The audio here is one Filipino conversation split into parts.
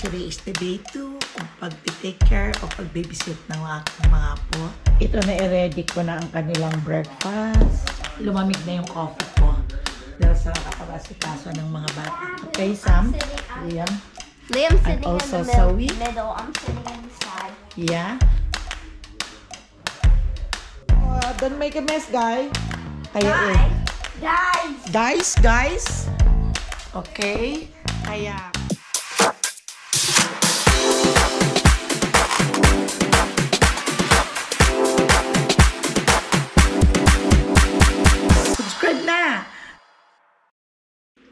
today is the day 2 kung pag-take care o pag-babysit ng aking mga apo. Ito na i-ready ko na ang kanilang breakfast. Lumamig na yung coffee ko dahil sa kapag-asikaso ng mga bata. Okay, Sam? Liam? Liam's sitting in also the Zoe? middle. I'm sitting on the side. Yeah? Don't make a mess, guy. Kaya Guys! Okay? Kaya... Subscribe na!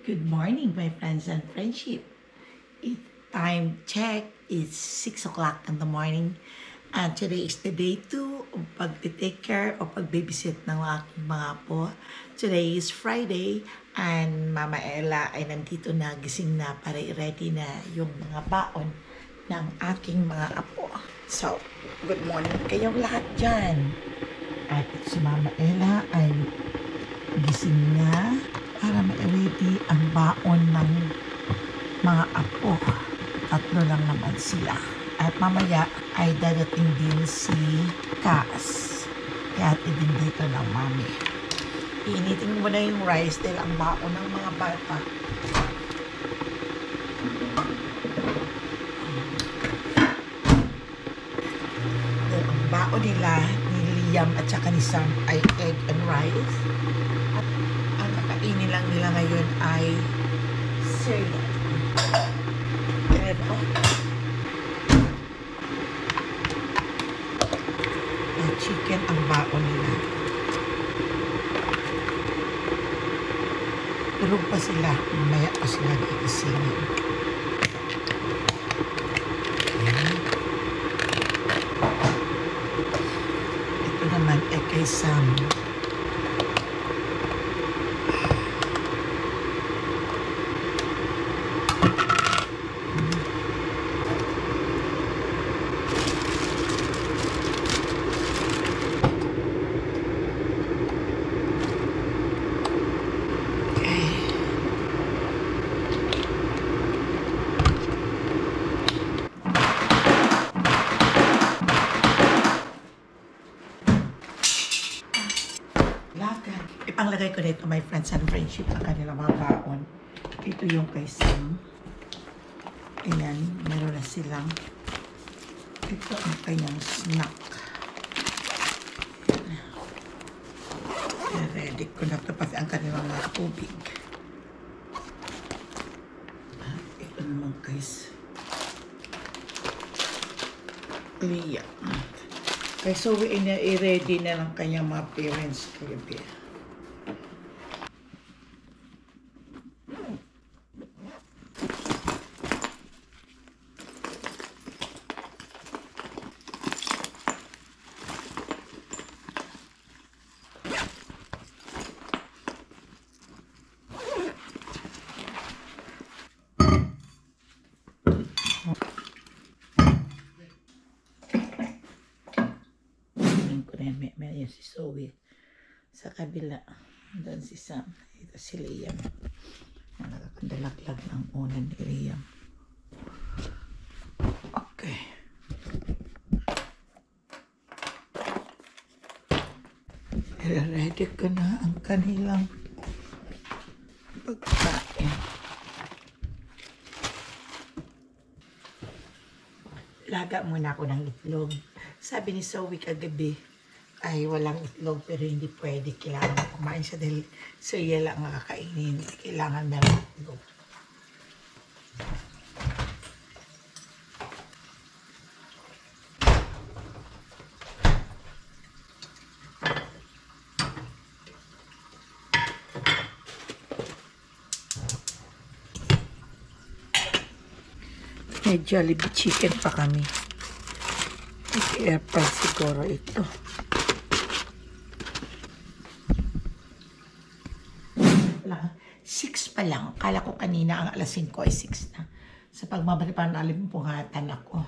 Good morning, my friends and friendship. Time check is 6 o'clock in the morning. And today is the day 2 of pag-take care o pag-babysit ng aking mga apo. Today is Friday and Mama Ella ay nandito na, gising na para i-ready na yung mga baon ng aking mga apo. So, good morning kayong lahat dyan. At si Mama Ella ay gising na para ma-ready ang baon ng mga apo. Tatlo lang naman sila. At mamaya ay dadating din si Cass. Kaya din dito ng mami. Iinitin mo na yung rice dahil ang baon ng mga bata. Dahil ang baon nila ni Liam at saka ni Sam ay egg and rice. At ang kakainin lang nila ngayon ay cereal. Pero chicken ang baon nila. Tulog pa sila. Mamaya pa sila gigisingin. Ito naman ay kay Sam. Ipanglagay ko dito my friends and friendship ang kanilang mga baon. Ito yung kay Sam. Ayan, meron na silang. Ito ang kanyang snack. Ayan. Ready ko na ito pati ang kanilang mga tubig. Ito naman guys. Leah. Kaya so i-ready na ng kanyang mga parents kagabi. May si Zoe sa kabila. Doon si Sam. Ito si Liam. Nakakandalaglag ng unan ni Liam. Okay. Ready ko na ang kanilang pagkain. Laga muna ako ng itlog. Sabi ni Zoe kagabi, ay walang itlog pero hindi pwede. Kailangan kumain siya dahil cereal lang ang kakainin. Kailangan meron itlog. May Jollibee chicken pa kami. I-airfry siguro ito. 6 pa lang. Kala ko kanina ang alas 5 ay 6 na. Sa pagmabalik pa nalimpungatan ako.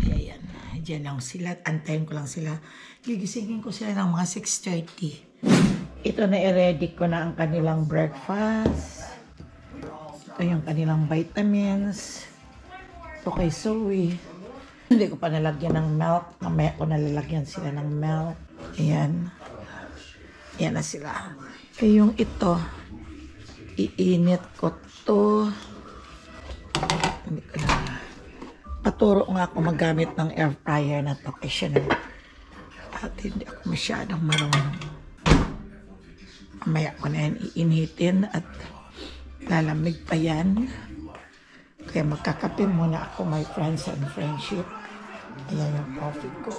Ayan. Diyan lang sila. Antayin ko lang sila. Gigisingin ko sila ng mga 6:30. Ito na i-ready ko na ang kanilang breakfast. Ito yung kanilang vitamins. to kay Zoe. Hindi ko pa nalagyan ng milk. Mamaya ko nalalagyan sila ng milk. Ayan. Ayan na sila. Eh yung ito, iinit ko to. Hindi ko na. Paturo nga ako maggamit ng air fryer na to. Kasi na. At hindi ako masyadong marunong. Mamaya ko na yan iinitin at lalamig pa yan. Kaya magkakape muna ako, my friends and friendship. Ayan yung coffee ko.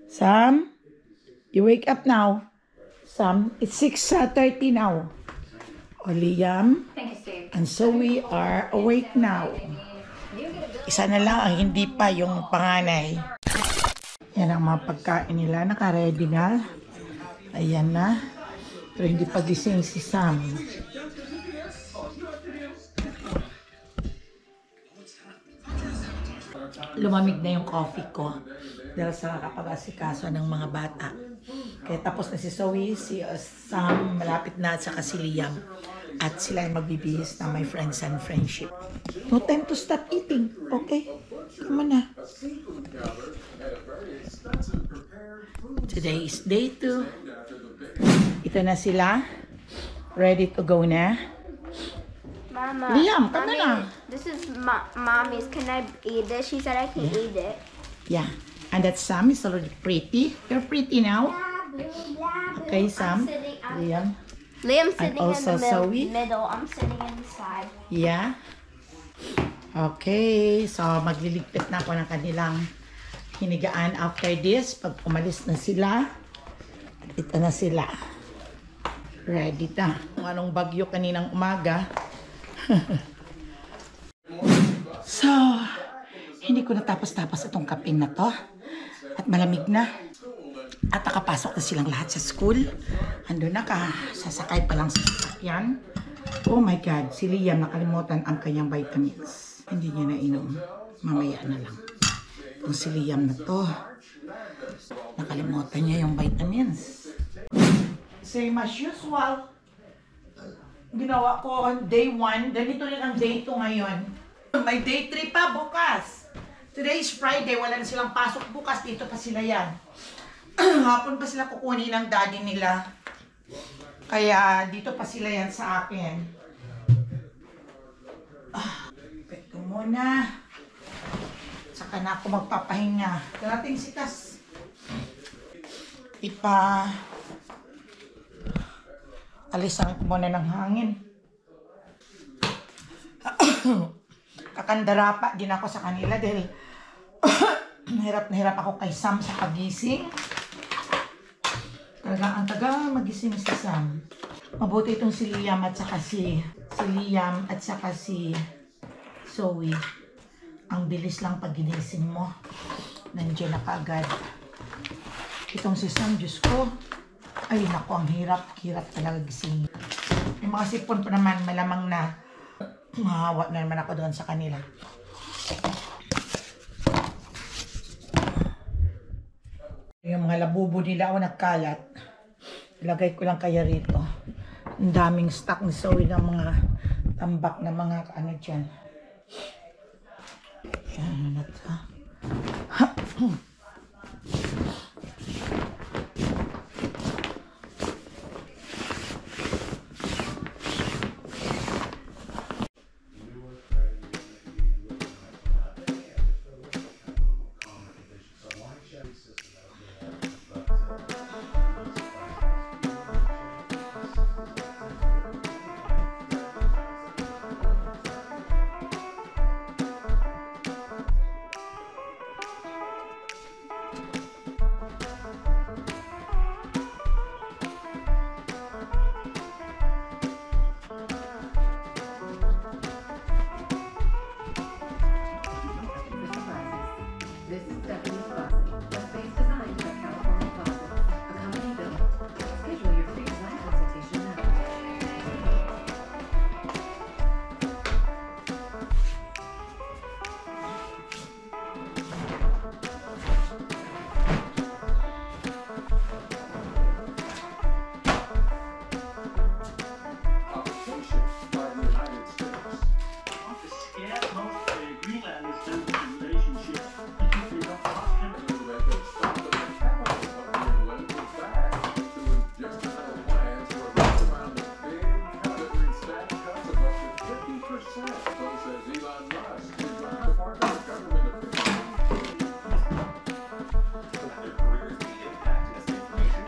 Sam, you wake up now. Sam, it's 6:30 now. O Liam and Zoe are awake now. Isa na lang ang hindi pa, yung panganay. Yan ang mga pagkain nila. Naka-ready na. Ayan na. Pero hindi pa gising si Sam. Lumamig na yung coffee ko dahil sa kapag-asikaso ng mga bata. Kaya tapos na si Zoe, si Sam, malapit na, at saka si Liam. At sila ay magbibihis na my friends and friendship. No time to stop eating, okay? Come on na. Today is day 2. Ito na sila. Ready to go na. Mama. Liam, come na. This is mommy's. Can I eat it? She said I can eat it. Yeah. And that Sam is already pretty. You're pretty now. Okay, Sam. Liam. Liam's sitting in also the Zoe. middle. I'm sitting in the side. Yeah. Okay. So, magliligpit na ako ng kanilang hinigaan after this. Pag umalis na sila, ito na sila. Ready na. Kung anong bagyo kaninang umaga. So, hindi ko natapos-tapos itong kaping na to. At malamig na. At nakapasok na silang lahat sa school. Ando na ka, sasakay pa lang sa sasakyan. Oh my God, si Liam nakalimutan ang kanyang vitamins. Hindi niya nainom. Mamaya na lang. Kung si Liam na to, nakalimutan niya yung vitamins. Same as usual. Ginawa ko on day 1. Ganito rin ang day 2 ngayon. May day 3 pa bukas. Today is Friday. Wala na silang pasok bukas. Dito pa sila yan. Hapon pa sila kukunin ng daddy nila. Kaya dito pa sila yan sa akin. Pwede muna. Saka na ako magpapahinga. Darating si Tas. Alisan ko muna ng hangin. Kakandarapa din ako sa kanila dahil hirap na hirap ako kay Sam sa pagising. Talaga ang taga magising si Sam. Mabuti itong si Liam at saka si Zoe. Ang bilis lang pag ginising mo. Nandiyan na kaagad. Itong si Sam, Diyos ko. Ay, naku, ang hirap talaga gising. Yung mga sipon pa naman, malamang na mahawa na naman ako doon sa kanila. Yung mga labubo nila o nagkalat, ilagay ko lang kaya rito. Ang daming stock ni Zoe ng mga tambak na mga ano dyan. Yan na ito.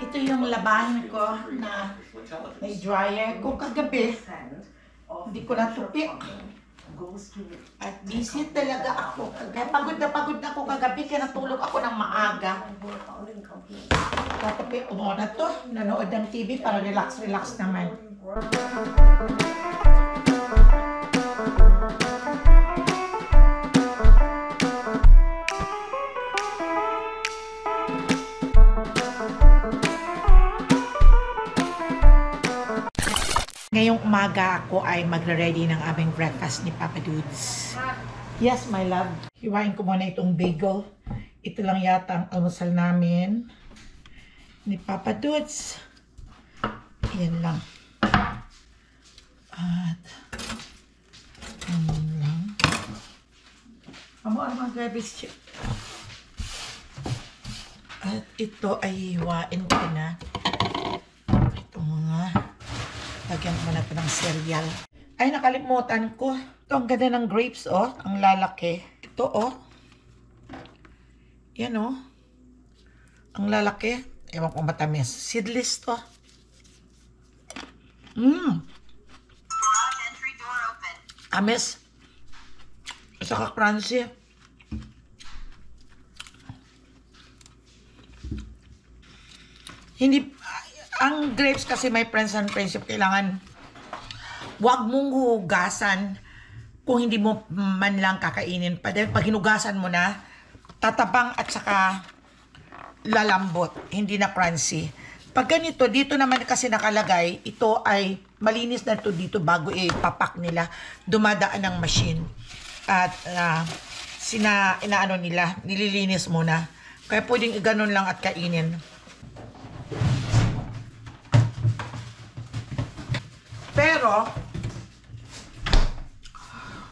Ito yung labahin ko na may dryer ko kagabi. Hindi ko natupik. At busy talaga ako. Kaya pagod na ako kagabi, kaya natulog ako ng maaga. Tatupik ko muna to. Nanood ng TV para relax naman. Ngayong umaga ako ay magre-ready ng aming breakfast ni Papa Dudes. Yes, my love. Hiwain ko muna itong bagel. Ito lang yata ang almusal namin ni Papa Dudes. Yan lang. At yan lang. Ano mga garbage chip. At ito ay hiwain ko na. Ito mga lagyan ko na ito ng cereal. Ay, nakalimutan ko. Ito, ang ganda ng grapes, oh. Ang lalaki. Ito, oh. Yan, oh. Ang lalaki. Ewan ko matamis. Seedless to. Amis. Saka crunchy. Hindi... Ang grapes kasi may friends and friendship, kailangan wag mong hugasan kung hindi mo man lang kakainin. Pag hinugasan mo na, tatabang at saka lalambot, hindi na crunchy. Pag ganito, dito naman kasi nakalagay, ito ay malinis na ito dito bago ipapak nila. Dumadaan ng machine. At inaano nila, nililinis muna. Kaya pwedeng iganon lang at kainin. Pero,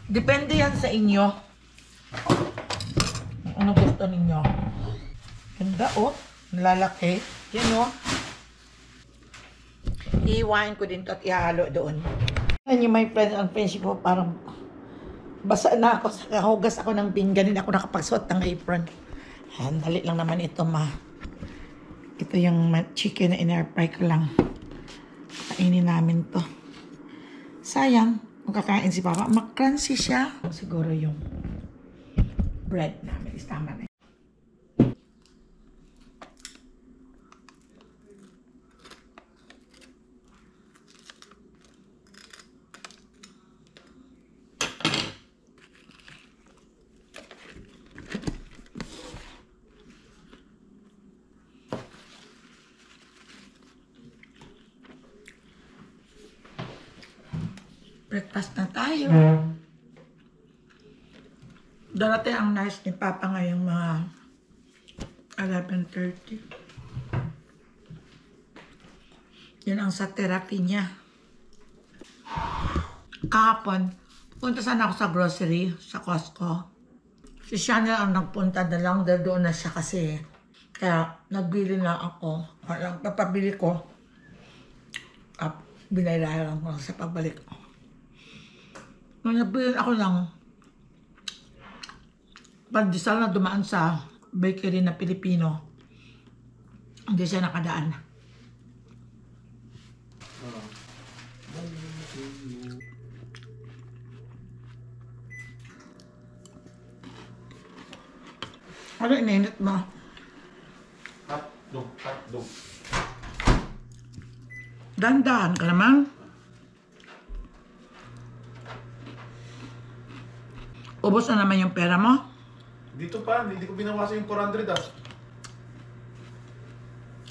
depende yan sa inyo. Ano gusto ninyo? Ganda, oh. Lalaki. Yan, oh. Iiwain ko din to at ihalo doon. Yan yung my friends and friendship ko. Parang basa na ako. Hugas ako ng pinggan. Hindi ako nakapagsuot ng apron. Dali lang naman ito, ma. Ito yung chicken na in-airfry ko lang. Kainin namin to. Sayang, magkakain si Papa. Mag-crunchy siya. Siguro yung bread namin is tama na. Breakfast na tayo. Darating ang nurse ni Papa ngayong mga 11:30. Yun ang sa therapy niya. Kahapon, punta sana ako sa grocery, sa Costco. Si Chanel ang nagpunta na lang dahil doon na siya kasi. Kaya nagbili na ako. Papabili ko. Binayaran ko sa pagbalik. Nung nabili ako ng pandesal na dumaan sa bakery na Pilipino, hindi siya nakadaan. Ano ininit mo? Hotdog. Dandahan ka naman. Ubos na naman yung pera mo? Dito pa, hindi ko binawasan yung 400 ah.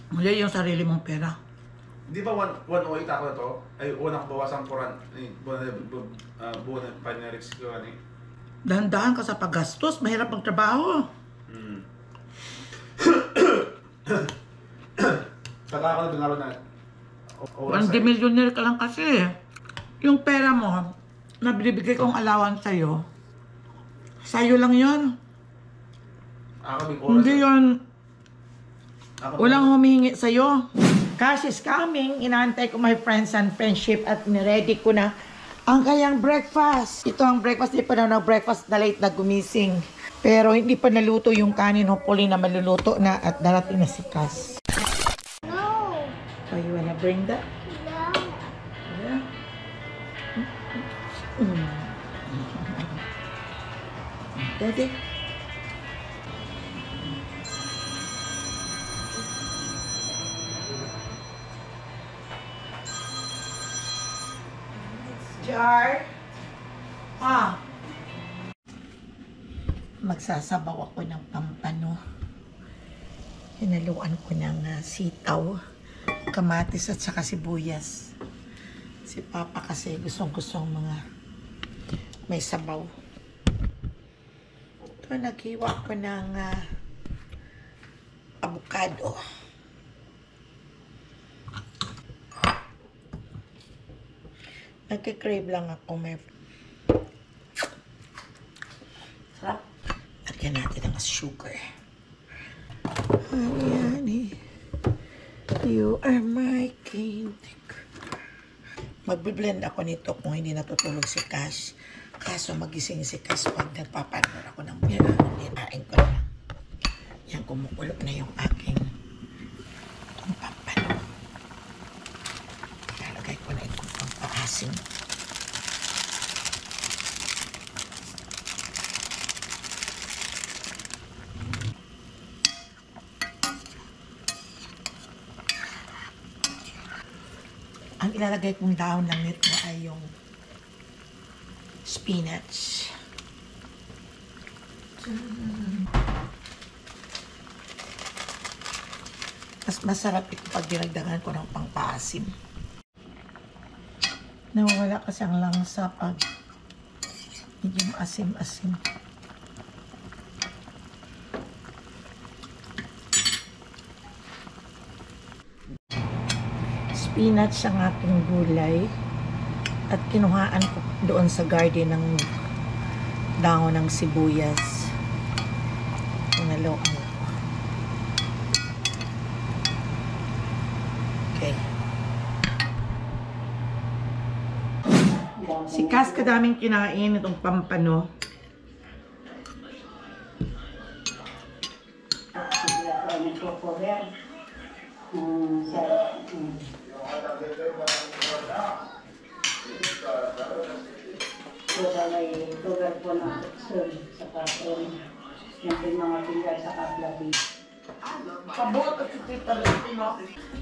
Muli yung sarili mong pera. Di ba 108 ako na to? Ay, una ko bawasan 400. Buwan na panerics ko ano eh. Dahan-dahan ka sa paggastos. Mahirap magtrabaho. Saka ako na binaro na. Millionaire ka lang kasi. Yung pera mo, na binibigay kong allowance sa'yo lang yun. Hindi yun. Walang humihingi sa'yo. Cash is coming. Inaantay ko my friends and friendship at niready ko na ang kayang breakfast. Ito ang breakfast. Hindi pa na nag-breakfast na late na gumising. Pero hindi pa naluto yung kanin. Hopefully na maluluto na at darating na si Cass. No. Oh, you wanna bring that? No. Yeah. Daddy? Jar? Magsasabaw ako ng pampano. Hinaluan ko ng sitaw, kamatis at saka sibuyas. Si Papa kasi gustong-gustong mga may sabaw. Ito, naghiwa ko ng avocado. Nagkikrave lang ako, may sarap. Lagyan natin ng sugar. Honey, you are my king. Magbiblend ako nito kung hindi natutulog si Cash. Kaso magising si Cash pag nagpapanor ako ng nirain ko na. Yan, kumukulo na yung aking itong pampano. Lalagay ko na itong pampaasim. Ang ilalagay kong dahon lang nito ay yung spinach. Mas masarap ito pag dinagdagan ko ng pangpaasim. Nawawala kasi ang langsa pag medyo asim-asim. Spinach ang aking gulay at kinuhaan ko doon sa garden ng dahon ng sibuyas. Pinaloan ko. Okay. Si Cass kadaming kinain itong pampano. May lugar po ng Tukson sa Kapron. Yan din mga tinggal sa Kablabi.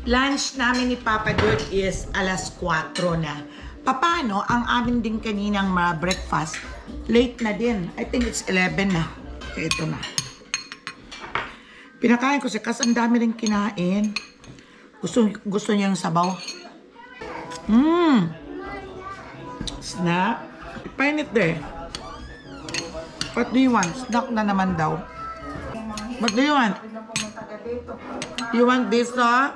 Lunch namin ni Papa Dut is alas 4 na. Paano ang amin din kaninang breakfast? Late na din. I think it's 11 na. Ito na. Pinakain ko si Cass. Ang dami rin kinain. Gusto niyang sabaw. Snap. Painit there. What do you want? Snack na naman daw. What do you want? You want this, to?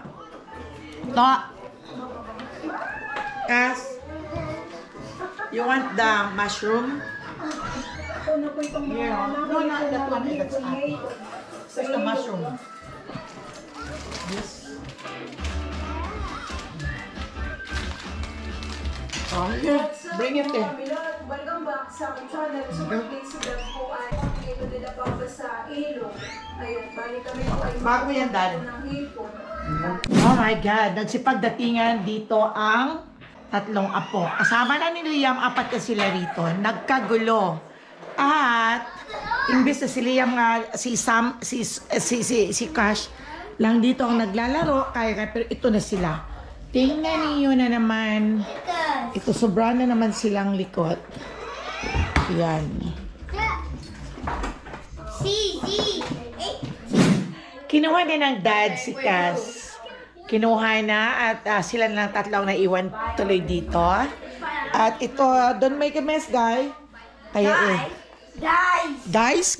Cass? You want the mushroom? Yeah. No, not that one. That's apple. It's the mushroom. This. Oh, yeah. Bring it there. Welcome back sa aking channel. So, please subscribe po ay ito din na pa sa ilog. Ayun, bali kami po ay Bago yan, Dad. ng hipon. Oh my God. Nagsipagdatingan dito ang tatlong apo. Kasama na ni Liam, apat na sila rito. Nagkagulo. At, imbis na si Liam nga, si Sam, si Cash, lang dito ang naglalaro. Pero ito na sila. Tingnan niyo na naman. Ito, sobra na naman silang likot. Yan. Kinuha din ng dad si Cass. Kinuha na at sila lang tatlo na iwan tuloy dito. At ito, don't make a mess, guy. Kaya guys.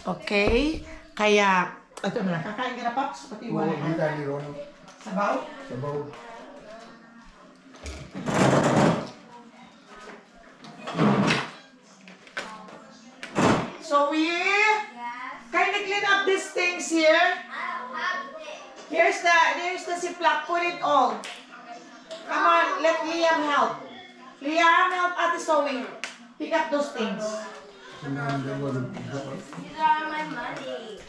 Okay. Kaya, ito na, kakain ka na, Pops? Pati wala. Sabaw? Sabaw. So can you clean up these things here? Here's the ziplock. Put it all. Come on, let Liam help. Liam, help Ate Zoe. Pick up those things. These are my money.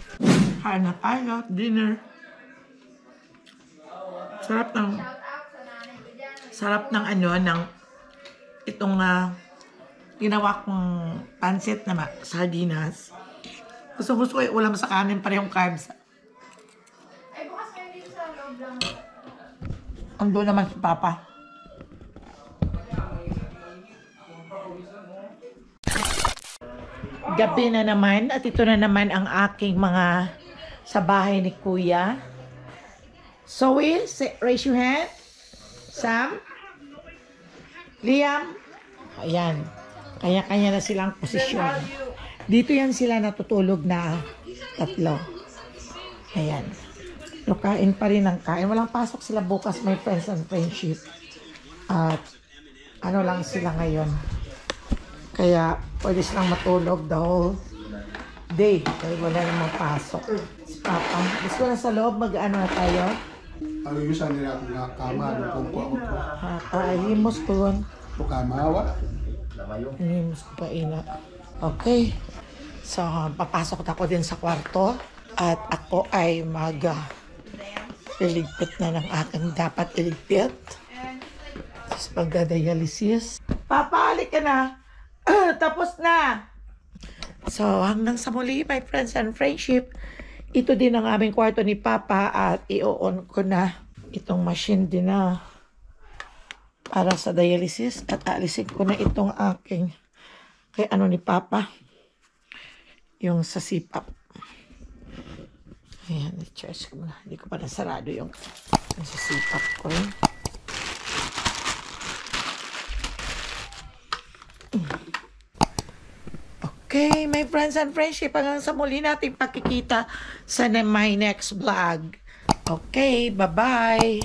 Kain na tayo. Dinner. Sarap ng ano, ng itong ginawa kong pansit na sardinas. Gusto ko yung ulam sa kanin, parehong carbs. Ay, bukas ngayon dito sa loob lang. Ando naman si Papa. Gabi na naman at ito na naman ang aking mga sa bahay ni Kuya. Zoe, raise your hand. Sam? Liam? Ayan. Kanya-kanya na silang posisyon. Dito yan sila natutulog na tatlo. Ayan. So, kain pa rin ng kain. Walang pasok sila bukas, my friends and friendship. At ano lang sila ngayon. Kaya pwede silang matulog the whole day. Dahil wala namang pasok. Si Papa, gusto na sa loob, mag-ano na tayo? Ang yusan nila akong nakama, kung ko ako to. Himos ko yun. Bukama, wala. Himos ko pa ina. Okay. So, papasok na ako din sa kwarto. At ako ay iligpit na ng aking dapat iligpit. Tapos pagdadialysis. Papa, halik ka na. Tapos na. So, hanggang sa muli, my friends and friendship. Ito din ang aming kwarto ni Papa at i-on ko na itong machine din na para sa dialysis at alisin ko na itong aking kay ano ni Papa yung sa CPAP. Ayan, i-charge ko muna. Hindi ko pa nasarado yung sa CPAP ko rin. Okay, my friends and friendship, hanggang sa muli natin pakikita sa my next vlog. Okay, bye-bye!